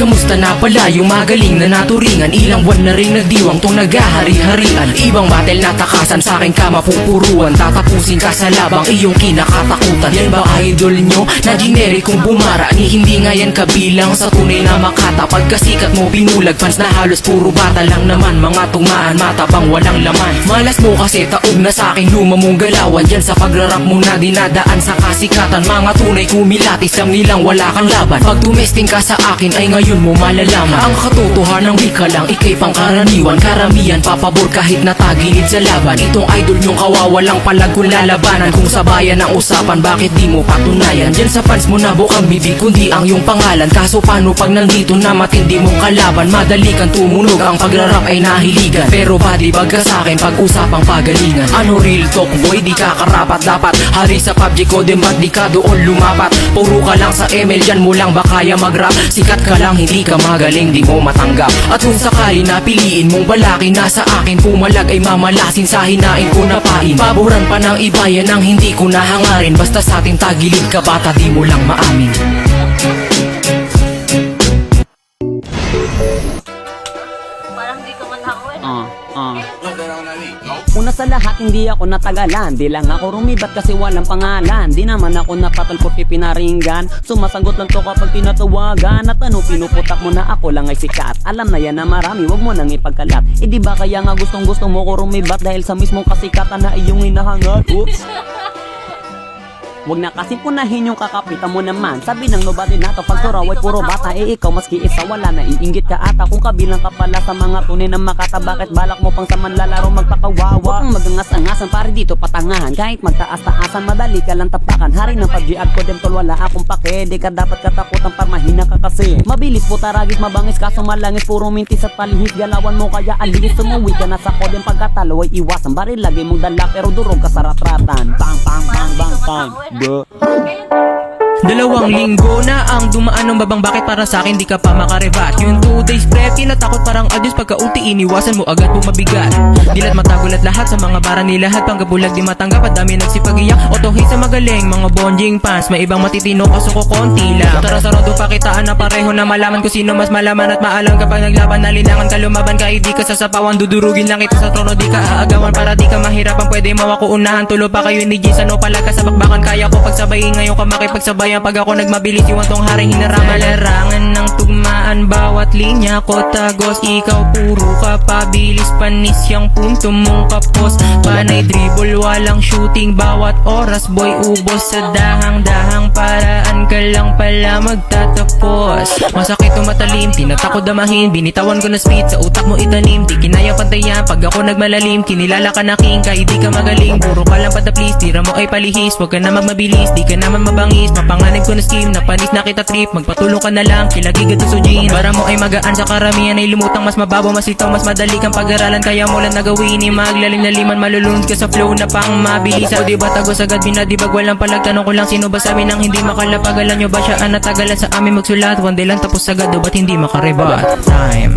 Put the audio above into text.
kamusta na pala yung magaling na naturingan? Ilang buwan na rin nagdiwang tong naghahari-harian. Ibang battle na takasan, sa akin ka mapupuruan. Tatapusin ka sa labang iyong kinakatakutan. Yan ba idol nyo na generikong bumara? Ni hindi nga yan kabilang sa tunay na makata. Pagkasikat mo pinulag fans na halos puro bata lang naman. Mga tumaan matabang walang laman. Malas mo kasi taog na sa aking luma mong galawan. Yan sa pagrarap mo na dinadaan sa kasikatan. Mga tunay kumilatis lang nilang wala kang laban. Pag tumesting ka sa akin ay ngayon mo malalaman. Ang katotohanan ng wika lang ikay pangkaraniwan. Karamihan papabor kahit natagilid sa laban. Itong idol nyong kawawalang palag kung lalabanan. Kung sabayan ang usapan bakit di mo patunayan? Diyan sa fans mo na bukang bibig kundi ang iyong pangalan. Kaso paano pag nandito na matindi mong kalaban? Madali kang tumunog, ang pagrarap ay nahiligan. Pero badibag ka sa'kin pag usapang pagalingan. Ano real talk boy, di ka karapat dapat. Hari sa PUBG ko din ba't di ka doon lumapat? Puro ka lang sa ML, dyan mo lang ba kaya mag-rap? Sikat ka lang, hindi ka magaling, di mo matanggap. At kung sakali na piliin mong balaki na sa akin pumalag ay mamalasin sa hinain ko na pain. Paboran pa ng iba yan ang hindi ko nahangarin. Basta sa ating tagilid ka bata di mo lang maamin. Parang di ka manhakoy. Una sa lahat hindi ako natagalan. Di lang ako rumibat kasi walang pangalan. Di naman ako napatulpot pinaringgan. Sumasagot lang to kapag tinatawagan. At ano pinuputak mo na ako lang ay sikat. Alam na yan na marami, wag mo nang ipagkalat. Eh di ba kaya nga gustong gusto mo ko rumibat dahil sa mismong kasikatan na iyong hinahangat? Oops. Wag na kasi punahin yung kakapitan mo naman. Sabi ng nobody na to, pag turaw ay puro bata. Eh ikaw maski isa wala na iinggit ka ata. Kung kabilang ka pala sa mga tunay na makata, bakit balak mo pang sa manlalaro magpakawawa? Huwag kang magangas-angasan pare dito patangahan. Kahit magtaas-taasan madali ka lang tapakan. Hari ng PUBG ad ko din tol wala akong pake. Di ka dapat katakutan par mahina ka kasi. Mabilis po taragis mabangis kaso malangis. Puro mintis at palihis galawan mo kaya alis. Sumuwi ka na sa kodeng pagkatalo ay iwasan. Baril lagi mong dala pero durog ka sa ratratan. Pang pang pang pang pang. Dalawang linggo na ang dumaan ng babang bakit para sa akin di ka pa makarebat. Yung 2 days prep, tinatakot parang adyos pagkaunti iniwasan mo agad bumabigat. Dilat matagulat lahat sa mga bara ni lahat panggabulag di matanggap at dami nagsipag-iyak. Otohi sa magaling, mga bonjing fans, may ibang matitino kaso ko konti lang. Tara sarado pakitaan na pareho na malaman ko sino mas malaman at maalam kapag naglaban nalinangan ka lumaban ka di ka sasapawan dudurugin lang kita sa trono di ka aagawan para di ka mahirapan pwede mawako unahan tulo pa kayo ni Jason o pala ka sa bakbakan kaya ko pagsabayin ngayon ka makipagsabayan. Pag ako nagmabilis iwan tong haring hinaraman. Larangan ng tugmaan bawat linya ko tagos. Ikaw puro ka pabilis panis yung punto mong kapos. Panay dribble walang shooting bawat oras boy ubos. Sa dahang-dahang paraan ka lang pala magtatapos. Masakit o matalim tinatakot damahin. Binitawan ko na speed sa utak mo itanim. Di kinaya pantayan pag ako nagmalalim. Kinilala ka na king kahit di ka magaling. Puro ka lang pataplis tira mo ay palihis. Huwag ka na magmabilis di ka naman mabangis. Mapanganib ko na scheme, napanis na kita trip. Magpatulong ka na lang, kilagigad to sujin. Para mo ay magaan sa karamihan ay lumutang. Mas mababaw, mas itaw, mas madali kang pag-aralan. Kaya mo lang nagawin, maglalim na liman. Malulunod ka sa flow na pang mabilis. O diba tagos agad binadibag walang palagtanong ko lang. Sino ba sa amin ang hindi makalapag? Alam nyo ba siya ang natagalan sa amin magsulat? One day lang tapos agad o ba't hindi makarebat? Time.